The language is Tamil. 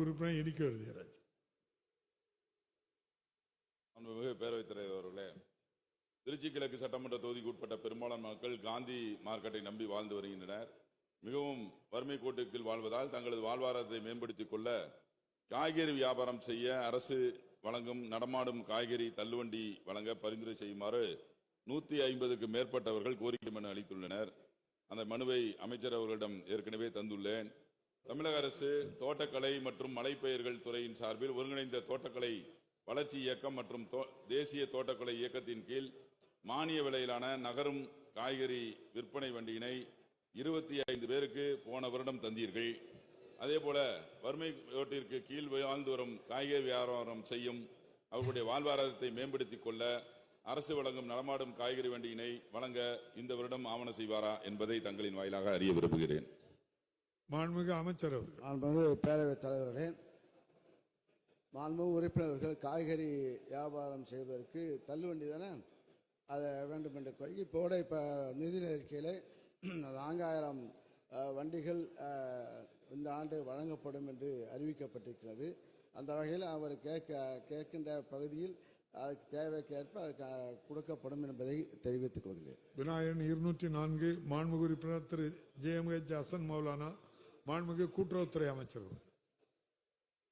உறுப்பினர் இனிக்க விருதுராஜ். பேரவைத் தலைவர் அவர்களே, திருச்சி கிழக்கு சட்டமன்ற தொகுதிக்கு உட்பட்ட பெரும்பாலான மக்கள் காந்தி மார்க்கெட்டை நம்பி வாழ்ந்து வருகின்றனர். மிகவும் வறுமை கோட்டுக்கு வாழ்வதால் தங்களது வாழ்வாதாரத்தை மேம்படுத்திக் கொள்ள காய்கறி வியாபாரம் செய்ய அரசு வழங்கும் நடமாடும் காய்கறி தள்ளுவண்டி வழங்க பரிந்துரை செய்யுமாறு 150க்கு மேற்பட்டவர்கள் கோரிக்கை மனு அளித்துள்ளனர். அந்த மனுவை அமைச்சர் அவர்களிடம் ஏற்கனவே தந்துள்ளேன். தமிழக அரசு தோட்டக்கலை மற்றும் மலைப்பயிர்கள் துறையின் சார்பில் ஒருங்கிணைந்த தோட்டக்கலை வளர்ச்சி இயக்கம் மற்றும் தேசிய தோட்டக்கலை இயக்கத்தின் கீழ் மானிய விலையிலான நகரும் காய்கறி விற்பனை வண்டியினை 25 பேருக்கு போன வருடம் தந்தீர்கள். அதே போல வறுமை கோட்டிற்கு கீழ் வாழ்ந்து வரும் காய்கறி வியாபாரம் செய்யும் அவர்களுடைய வாழ்வாதாரத்தை மேம்படுத்திக் கொள்ள அரசு வழங்கும் நடமாடும் காய்கறி வண்டியினை வழங்க இந்த வருடம் ஆவண செய்வாரா என்பதை தங்களின் வாயிலாக அறிய விரும்புகிறேன். மாண்புமிகு அமைச்சர் அவர்கள். மாண்புமிகு பேரவைத் தலைவர்களே, மாண்புமிகு உறுப்பினர்கள் காய்கறி வியாபாரம் செய்வதற்கு தள்ளுவண்டி தானே அதை வேண்டும் என்ற கோரிக்கை இப்போ நிதி அறிக்கையில் 4000 வண்டிகள் இந்த ஆண்டு வழங்கப்படும் என்று அறிவிக்கப்பட்டிருக்கிறது. அந்த வகையில் அவர் கேட்கின்ற பகுதியில் அதுக்கு தேவைக்கேற்ப கொடுக்கப்படும் என்பதை தெரிவித்துக் கொள்கிறேன். விநாயகன் 204 மாண்புமிகு உறுப்பினர் திரு JMH ஹசன் மௌலானா. மாண்புமிகு கூட்டுறவுத்துறை அமைச்சர்.